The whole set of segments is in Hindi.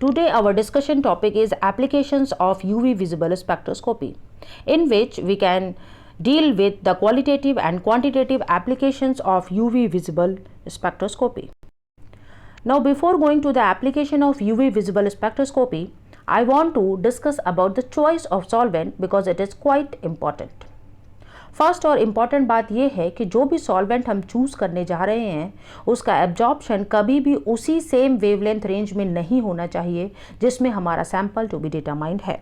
Today our discussion topic is applications of UV visible spectroscopy, in which we can deal with the qualitative and quantitative applications of UV visible spectroscopy. Now before going to the application of UV visible spectroscopy, I want to discuss about the choice of solvent because it is quite important. First और इम्पॉर्टेंट बात यह है कि जो भी सॉल्वेंट हम चूज़ करने जा रहे हैं उसका एब्जॉर्प्शन कभी भी उसी सेम वेवलेंथ रेंज में नहीं होना चाहिए जिसमें हमारा सैंपल टू बी डिटरमाइंड है.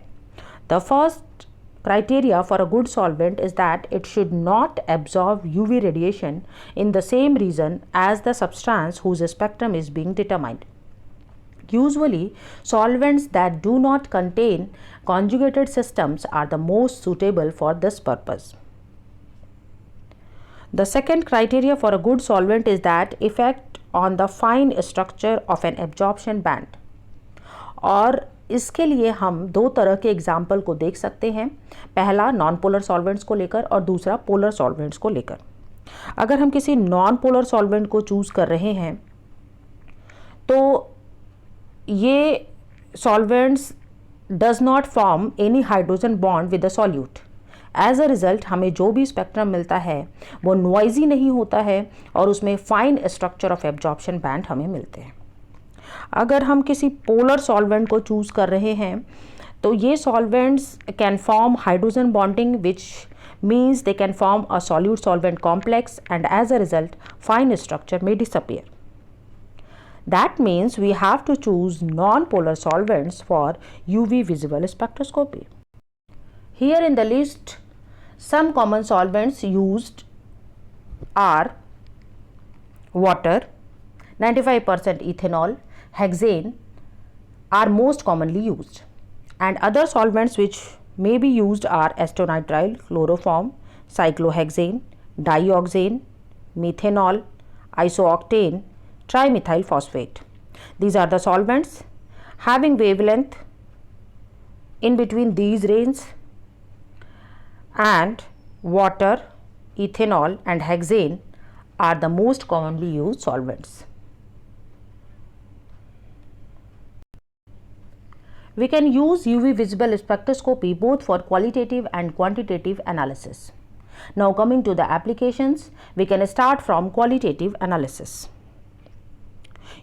The first criteria for a good solvent is that it should not absorb UV radiation in the same region as the substance whose spectrum is being determined. Usually, solvents that do not contain conjugated systems are the most suitable for this purpose. The second criteria for a good solvent is that effect on the fine structure of an absorption band. और इसके लिए हम दो तरह के एग्जाम्पल को देख सकते हैं. पहला नॉन पोलर सॉल्वेंट्स को लेकर और दूसरा पोलर सॉल्वेंट्स को लेकर. अगर हम किसी नॉन पोलर सॉल्वेंट को चूज़ कर रहे हैं तो ये solvents does not form any hydrogen bond with the solute. As a result हमें जो भी स्पेक्ट्रम मिलता है वो नॉइजी नहीं होता है और उसमें fine structure of absorption band हमें मिलते हैं. अगर हम किसी पोलर सॉल्वेंट को चूज़ कर रहे हैं तो ये solvents can form hydrogen bonding which means they can form a solute solvent complex and as a result fine structure may disappear. That means we have to choose non-polar solvents for UV visible spectroscopy. Here in the list, some common solvents used are water, 95% ethanol, hexane are most commonly used, and other solvents which may be used are acetonitrile, chloroform, cyclohexane, dioxane, methanol, isooctane, trimethyl phosphate. These are the solvents having wavelength in between these ranges, and water, ethanol and hexane are the most commonly used solvents. We can use UV visible spectroscopy both for qualitative and quantitative analysis. Now coming to the applications, we can start from qualitative analysis.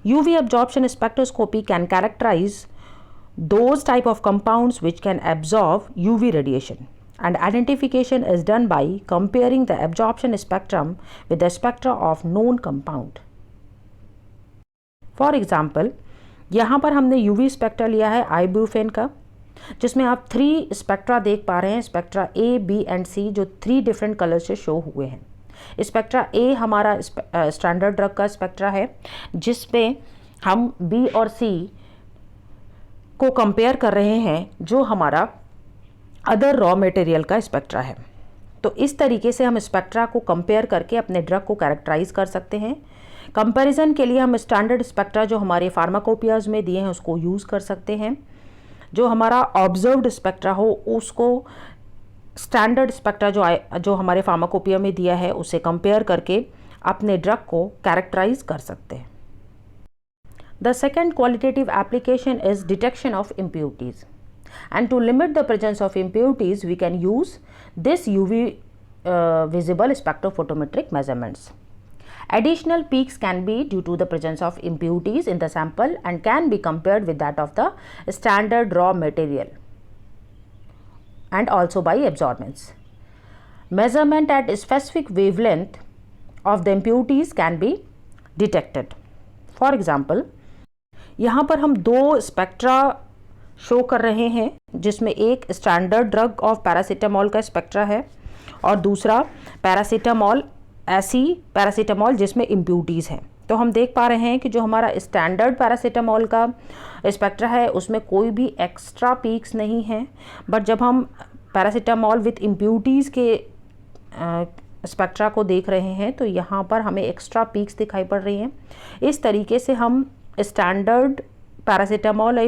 UV absorption spectroscopy can characterize those type of compounds which can absorb UV radiation, and identification is done by comparing the absorption spectrum with the spectra of known compound. For example, यहाँ पर हमने UV स्पेक्ट्रा लिया है आइब्रूफेन का, जिसमें आप 3 स्पेक्ट्रा देख पा रहे हैं. Spectra A, B and C जो 3 डिफरेंट कलर से शो हुए हैं. स्पेक्ट्रा A हमारा स्टैंडर्ड ड्रग का स्पेक्ट्रा है जिसमें हम B और C को कंपेयर कर रहे हैं जो हमारा अदर रॉ मटेरियल का स्पेक्ट्रा है. तो इस तरीके से हम स्पेक्ट्रा को कंपेयर करके अपने ड्रग को कैरेक्टराइज कर सकते हैं. कंपैरिजन के लिए हम स्टैंडर्ड स्पेक्ट्रा जो हमारे फार्माकोपियाज में दिए हैं उसको यूज़ कर सकते हैं. जो हमारा ऑब्जर्व्ड स्पेक्ट्रा हो उसको स्टैंडर्ड स्पेक्ट्रा जो हमारे फार्माकोपिया में दिया है उससे कंपेयर करके अपने ड्रग को कैरेक्टराइज कर सकते हैं. The second qualitative application is detection of impurities. And to limit the presence of impurities, we can use this UV visible spectrophotometric measurements. Additional peaks can be due to the presence of impurities in the sample and can be compared with that of the standard raw material and also by absorbance. Measurement at a specific wavelength of the impurities can be detected. For example, यहाँ पर हम 2 स्पेक्ट्रा शो कर रहे हैं जिसमें एक स्टैंडर्ड ड्रग ऑफ पैरासीटामोल का स्पेक्ट्रा है और दूसरा पैरासीटामोल ऐसी पैरासीटामोल जिसमें इम्प्यूरिटीज़ हैं. तो हम देख पा रहे हैं कि जो हमारा स्टैंडर्ड पैरासीटामोल का स्पेक्ट्रा है उसमें कोई भी एक्स्ट्रा पीक्स नहीं हैं, बट जब हम पैरासीटामोल विथ इम्प्यूरिटीज़ के स्पेक्ट्रा को देख रहे हैं तो यहाँ पर हमें एक्स्ट्रा पीक्स दिखाई पड़ रही हैं. इस तरीके से हम स्टैंडर्ड पैरासीटामोल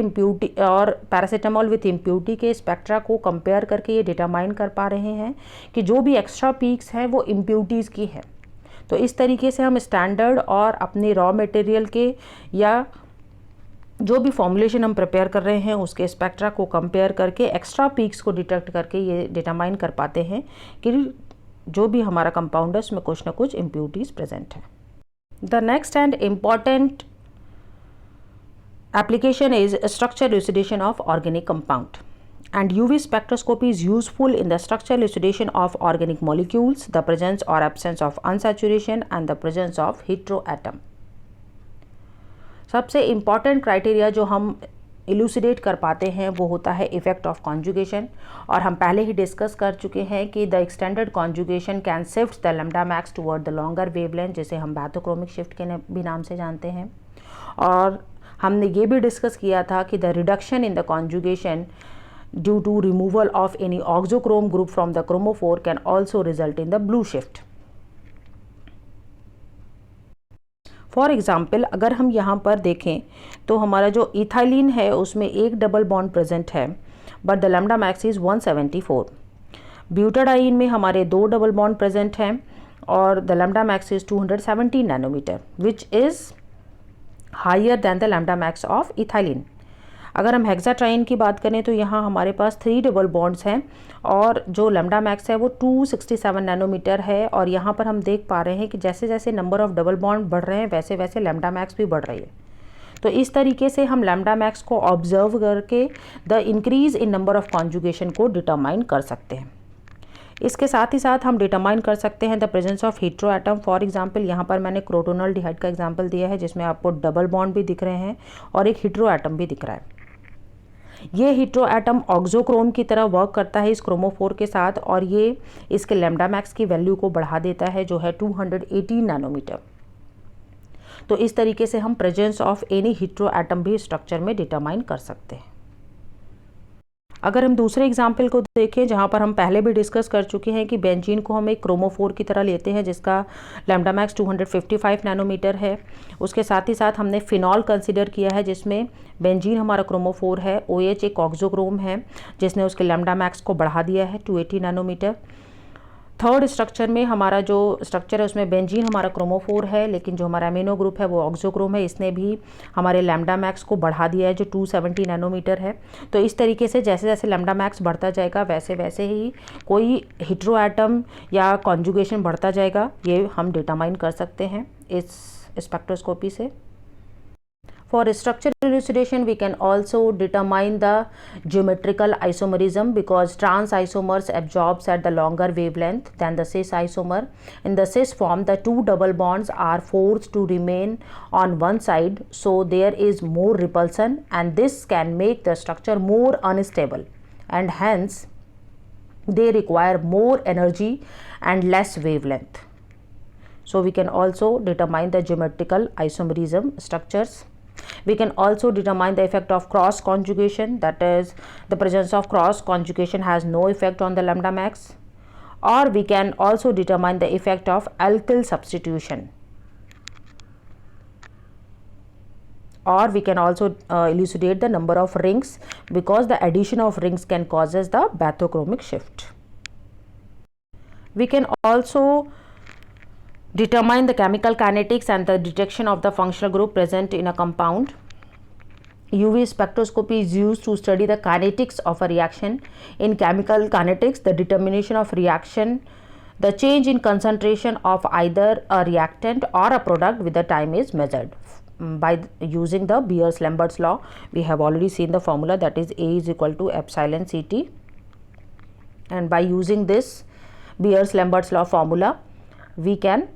और पैरासीटामोल विथ इम्प्यूरिटी के स्पेक्ट्रा को कंपेयर करके ये डिटरमाइन कर पा रहे हैं कि जो भी एक्स्ट्रा पीक्स हैं वो इम्प्यूरिटीज़ की है. तो इस तरीके से हम स्टैंडर्ड और अपने रॉ मटेरियल के या जो भी फॉर्मुलेशन हम प्रिपेयर कर रहे हैं उसके स्पेक्ट्रा को कंपेयर करके एक्स्ट्रा पीक्स को डिटेक्ट करके ये डिटरमाइन कर पाते हैं कि जो भी हमारा कंपाउंड है उसमें कुछ ना कुछ इम्प्योरिटीज प्रेजेंट है। The next and important application is structure elucidation of organic compound, and UV spectroscopy is useful in the structure elucidation of organic molecules, the presence or absence of unsaturation and the presence of heteroatom। सबसे इम्पॉर्टेंट क्राइटेरिया जो हम इलूसिडेट कर पाते हैं वो होता है इफेक्ट ऑफ कॉन्जुगेशन, और हम पहले ही डिस्कस कर चुके हैं कि the extended conjugation can shift the lambda max toward the longer wavelength, जिसे हम बैथोक्रोमिक शिफ्ट के भी नाम से जानते हैं। और हमने ये भी डिस्कस किया था कि the reduction in the conjugation due to removal of any auxochrome group from the chromophore can also result in the blue shift. For example, अगर हम यहाँ पर देखें तो हमारा जो इथाइलिन है उसमें एक डबल बॉन्ड प्रेजेंट है, but the lambda max is 174। Butadiene में हमारे 2 डबल बॉन्ड प्रेजेंट हैं और the lambda max is 217 nanometre, which is higher than the lambda max of ethylene. अगर हम हेक्साट्राइन की बात करें तो यहाँ हमारे पास 3 डबल बॉन्ड्स हैं और जो लैम्डा मैक्स है वो 267 नैनोमीटर है। और यहाँ पर हम देख पा रहे हैं कि जैसे जैसे नंबर ऑफ डबल बॉन्ड बढ़ रहे हैं वैसे वैसे लैम्डा मैक्स भी बढ़ रही है। तो इस तरीके से हम लैम्डा मैक्स को ऑब्जर्व करके the increase in number of conjugation को डिटरमाइन कर सकते हैं। इसके साथ ही साथ हम डिटरमाइन कर सकते हैं the presence of hetero atom. For example, यहाँ पर मैंने क्रोटोनल डिहाइड का एग्जांपल दिया है जिसमें आपको डबल बॉन्ड भी दिख रहे हैं और एक हीट्रो एटम भी दिख रहा है। ये हीट्रो एटम ऑक्सोक्रोम की तरह वर्क करता है इस क्रोमोफोर के साथ, और ये इसके लैम्डा मैक्स की वैल्यू को बढ़ा देता है जो है 218 नैनोमीटर। तो इस तरीके से हम presence of any hetero atom भी स्ट्रक्चर में डिटरमाइन कर सकते हैं। अगर हम दूसरे एग्जाम्पल को देखें जहाँ पर हम पहले भी डिस्कस कर चुके हैं कि बेंजीन को हम एक क्रोमोफोर की तरह लेते हैं जिसका लैम्डा मैक्स 255 नैनोमीटर है। उसके साथ ही साथ हमने फिनॉल कंसिडर किया है जिसमें बेंजीन हमारा क्रोमोफोर है, OH एक ऑक्सोक्रोम है जिसने उसके लैम्डा मैक्स को बढ़ा दिया है 280 नैनोमीटर। थर्ड स्ट्रक्चर में हमारा जो स्ट्रक्चर है उसमें बेंजीन हमारा क्रोमोफोर है, लेकिन जो हमारा अमीनो ग्रुप है वो ऑक्सोक्रोम है, इसने भी हमारे लैम्डा मैक्स को बढ़ा दिया है जो 270 नैनोमीटर है। तो इस तरीके से जैसे जैसे लैम्डा मैक्स बढ़ता जाएगा वैसे वैसे ही कोई हीट्रो एटम या कॉन्जुगेशन बढ़ता जाएगा, ये हम डिटरमाइन कर सकते हैं इस स्पेक्ट्रोस्कोपी से। For structure elucidation, we can also determine the geometrical isomerism because trans isomers absorbs at the longer wavelength than the cis isomer. In the cis form, the 2 double bonds are forced to remain on one side, so there is more repulsion, and this can make the structure more unstable, and hence they require more energy and less wavelength. So we can also determine the geometrical isomerism structures. We can also determine the effect of cross conjugation, that is the presence of cross conjugation has no effect on the lambda max, or we can also determine the effect of alkyl substitution, or we can also elucidate the number of rings because the addition of rings can causes the bathochromic shift. We can also determine the chemical kinetics and the detection of the functional group present in a compound. UV spectroscopy is used to study the kinetics of a reaction. In chemical kinetics, the determination of reaction, the change in concentration of either a reactant or a product with the time is measured by using the Beer-Lambert's law. We have already seen the formula, that is A is equal to epsilon Ct, and by using this Beer-Lambert's law formula, we can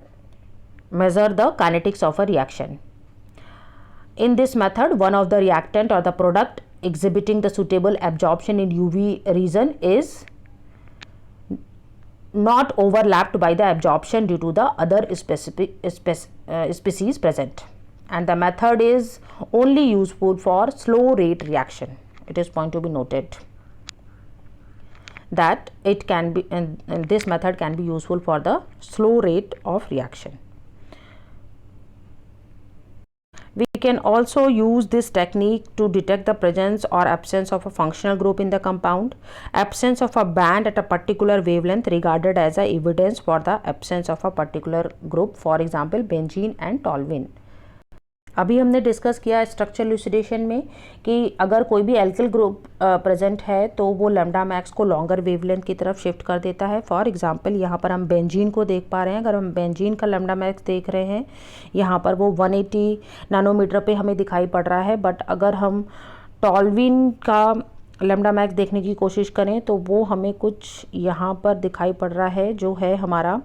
measure the kinetics of a reaction. In this method, one of the reactant or the product exhibiting the suitable absorption in UV region is not overlapped by the absorption due to the other species present, and the method is only useful for slow rate reaction. It is point to be noted that it can be, and this method can be useful for the slow rate of reaction. We can also use this technique to detect the presence or absence of a functional group in the compound. Absence of a band at a particular wavelength regarded as a evidence for the absence of a particular group, for example benzene and toluene. अभी हमने डिस्कस किया स्ट्रक्चर इलुसिडेशन में कि अगर कोई भी एल्किल ग्रुप प्रेजेंट है तो वो लैम्डा मैक्स को लॉन्गर वेवलेंथ की तरफ शिफ्ट कर देता है। फॉर एग्जांपल यहाँ पर हम बेंजीन को देख पा रहे हैं। अगर हम बेंजीन का लैम्डा मैक्स देख रहे हैं यहाँ पर वो 180 नैनोमीटर पे हमें दिखाई पड़ रहा है, बट अगर हम टॉल्विन का लैम्डा मैक्स देखने की कोशिश करें तो वो हमें कुछ यहाँ पर दिखाई पड़ रहा है जो है हमारा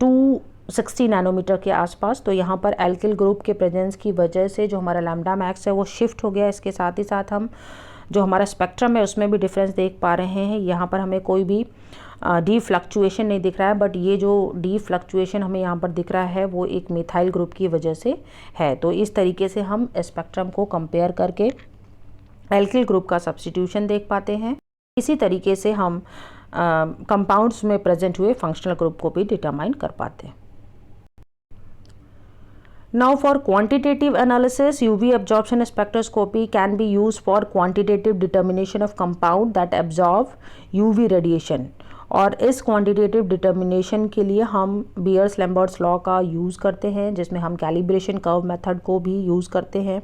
260 नैनोमीटर के आसपास। तो यहाँ पर एल्किल ग्रुप के प्रेजेंस की वजह से जो हमारा लैम्डा मैक्स है वो शिफ्ट हो गया। इसके साथ ही साथ हम जो हमारा स्पेक्ट्रम है उसमें भी डिफरेंस देख पा रहे हैं। यहाँ पर हमें कोई भी डी फ्लक्चुएशन नहीं दिख रहा है, बट ये जो डी फ्लक्चुएशन हमें यहाँ पर दिख रहा है वो एक मिथाइल ग्रुप की वजह से है। तो इस तरीके से हम स्पेक्ट्रम को कंपेयर करके एल्किल ग्रुप का सब्स्टिट्यूशन देख पाते हैं। इसी तरीके से हम कंपाउंड्स में प्रेजेंट हुए फंक्शनल ग्रुप को भी डिटरमाइन कर पाते हैं। Now for quantitative analysis, UV absorption spectroscopy can be used for quantitative determination of compound that absorb UV radiation। और इस क्वांटिटेटिव डिटर्मिनेशन के लिए हम बियर्स-लैम्बर्ट्स लॉ का यूज़ करते हैं, जिसमें हम कैलिब्रेशन कर्व मेथड को भी यूज़ करते हैं।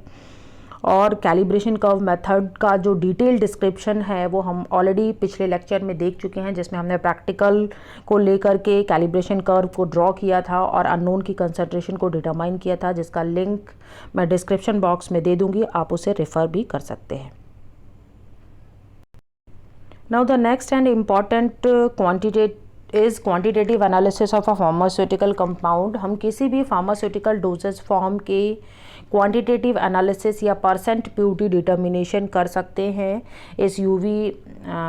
और कैलिब्रेशन कर्व मेथड का जो डिटेल डिस्क्रिप्शन है वो हम ऑलरेडी पिछले लेक्चर में देख चुके हैं, जिसमें हमने प्रैक्टिकल को लेकर के कैलिब्रेशन कर्व को ड्रॉ किया था और अननोन की कंसंट्रेशन को डिटरमाइन किया था, जिसका लिंक मैं डिस्क्रिप्शन बॉक्स में दे दूंगी, आप उसे रेफ़र भी कर सकते हैं। Now the next and important quantitative analysis of a pharmaceutical compound. हम किसी भी फार्मास्यूटिकल डोजेज फॉर्म के क्वांटिटेटिव एनालिसिस या परसेंट प्योरिटी डिटर्मिनेशन कर सकते हैं इस यूवी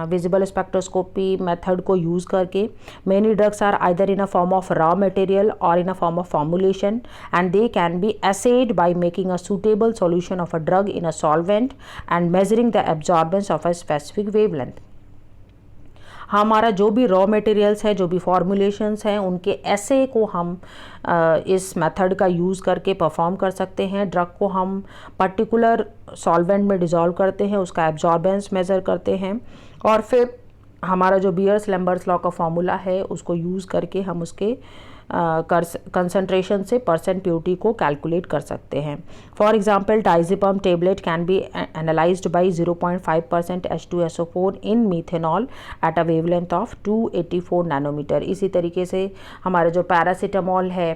विजिबल स्पेक्ट्रोस्कोपी मेथड को यूज़ करके। Many drugs are either in a form of raw material और in a form of formulation and they can be assayed by making a suitable solution of a drug in a solvent and measuring the absorbance of a specific wavelength. हमारा जो भी रॉ मटेरियल्स है, जो भी फॉर्मुलेशंस हैं, उनके ऐसे को हम इस मेथड का यूज़ करके परफॉर्म कर सकते हैं। ड्रग को हम पर्टिकुलर सॉल्वेंट में डिज़ोल्व करते हैं, उसका एब्जॉर्बेंस मेज़र करते हैं और फिर हमारा जो बियर्स-लैम्बर्ट्स लॉ का फॉर्मूला है उसको यूज़ करके हम उसके कंसंट्रेशन से परसेंट प्योरिटी को कैलकुलेट कर सकते हैं। For example diazepam tablet can be analysed by 0.5% H2SO4 in methanol at a wavelength of 284 nanometre. इसी तरीके से हमारा जो पैरासीटामॉल है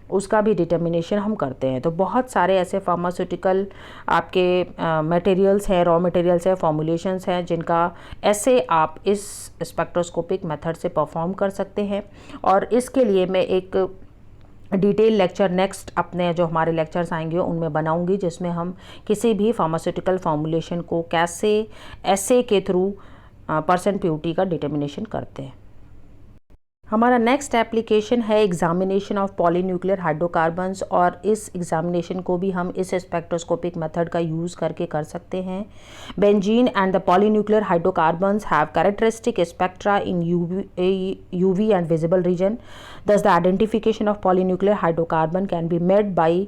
उसका भी डिटर्मिनेशन हम करते हैं। तो बहुत सारे ऐसे फार्मास्यूटिकल आपके मटेरियल्स हैं, रॉ मटेरियल्स हैं, फॉर्मुलेशंस हैं, जिनका ऐसे आप इस स्पेक्ट्रोस्कोपिक मेथड से परफॉर्म कर सकते हैं। और इसके लिए मैं एक डिटेल लेक्चर नेक्स्ट अपने जो हमारे लेक्चर्स आएंगे उनमें बनाऊंगी, जिसमें हम किसी भी फार्मास्यूटिकल फॉर्मुलेशन को कैसे ऐसे के थ्रू परसेंट प्योरिटी का डिटर्मिनेशन करते हैं। हमारा नेक्स्ट एप्लीकेशन है एग्जामिनेशन ऑफ पॉलीन्यूक्लियर हाइड्रोकार्बन्स और इस एग्जामिनेशन को भी हम इस स्पेक्ट्रोस्कोपिक मेथड का यूज़ करके कर सकते हैं। Benzene and the polynuclear hydrocarbons have characteristic spectra in UV and visible region. Thus the identification of polynuclear hydrocarbon can be made by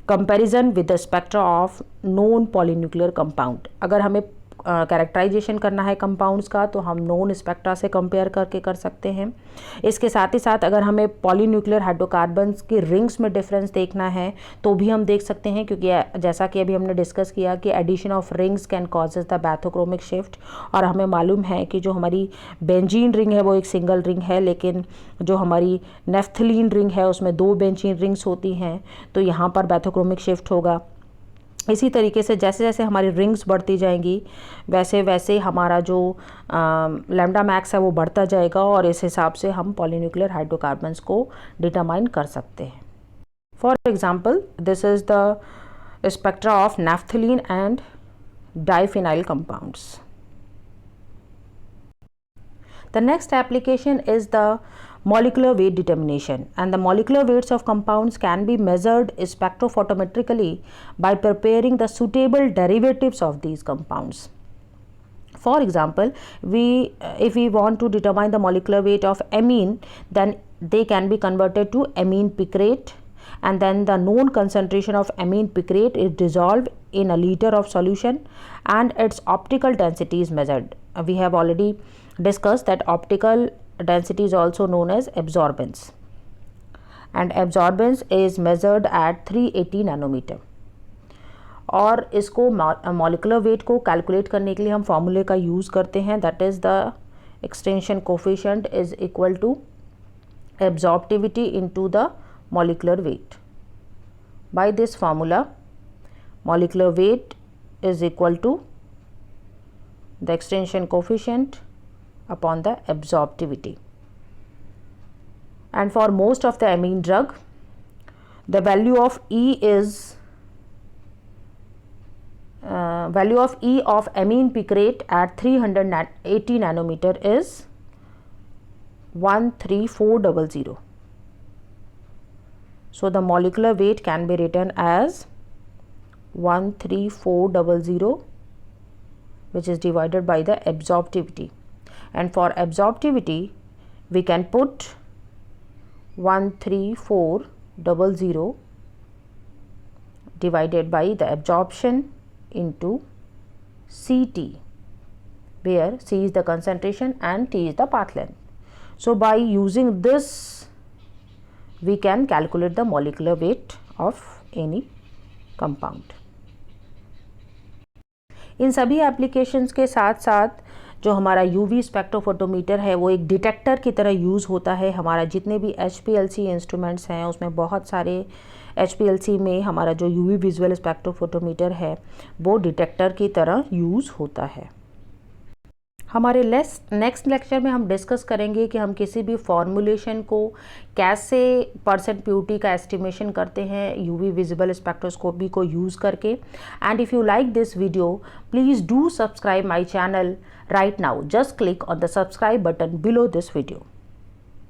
comparison with the spectra of non polynuclear compound. अगर हमें कैरेक्टराइजेशन करना है कंपाउंड्स का तो हम नॉन स्पेक्ट्रा से कंपेयर करके कर सकते हैं। इसके साथ ही साथ अगर हमें पॉलीन्यूक्लियर हाइड्रोकार्बन्स की रिंग्स में डिफरेंस देखना है तो भी हम देख सकते हैं, क्योंकि जैसा कि अभी हमने डिस्कस किया कि addition of rings can causes the bathochromic shift. और हमें मालूम है कि जो हमारी बेंजीन रिंग है वो एक सिंगल रिंग है, लेकिन जो हमारी नेफ्थलीन रिंग है उसमें 2 बेंजीन रिंग्स होती हैं, तो यहाँ पर बैथोक्रोमिक शिफ्ट होगा। इसी तरीके से जैसे जैसे हमारी रिंग्स बढ़ती जाएंगी वैसे वैसे हमारा जो लैम्डा मैक्स है वो बढ़ता जाएगा और इस हिसाब से हम पॉलीन्यूक्लियर हाइड्रोकार्बन्स को डिटरमाइन कर सकते हैं। For example this is the spectra of naphthalene and diphenyl compounds. The next application is the molecular weight determination, and the molecular weights of compounds can be measured spectrophotometrically by preparing the suitable derivatives of these compounds. For example, if we want to determine the molecular weight of amine, then they can be converted to amine picrate, and then the known concentration of amine picrate is dissolved in a liter of solution and its optical density is measured. We have already discussed that optical density is also known as absorbance. And absorbance is measured at 380 nanometre. और इसको मॉलिकुलर वेट को कैलकुलेट करने के लिए हम फॉर्मूले का यूज़ करते हैं, that is the extinction coefficient is equal to absorptivity into the molecular weight. By this formula, molecular weight is equal to the extension coefficient upon the absorptivity. And for most of the amine drug, the value of E of amine picrate at 380 nanometer is 13400. So the molecular weight can be written as 13400, which is divided by the absorptivity. And for absorptivity, we can put 13400 divided by the absorption into Ct, where C is the concentration and T is the path length. So by using this, we can calculate the molecular weight of any compound. इन सभी एप्लीकेशंस के साथ साथ जो हमारा यूवी स्पेक्ट्रोफोटोमीटर है वो एक डिटेक्टर की तरह यूज़ होता है। हमारा जितने भी HPLC इंस्ट्रूमेंट्स हैं उसमें बहुत सारे HPLC में हमारा जो यूवी विजुअल स्पेक्ट्रोफोटोमीटर है वो डिटेक्टर की तरह यूज़ होता है। हमारे नेक्स्ट लेक्चर में हम डिस्कस करेंगे कि हम किसी भी फॉर्मूलेशन को कैसे परसेंट प्योरिटी का एस्टिमेशन करते हैं यूवी विजिबल स्पेक्ट्रोस्कोपी को यूज़ करके। And if you like this video, please do subscribe my channel right now. Just click on the subscribe button below this video.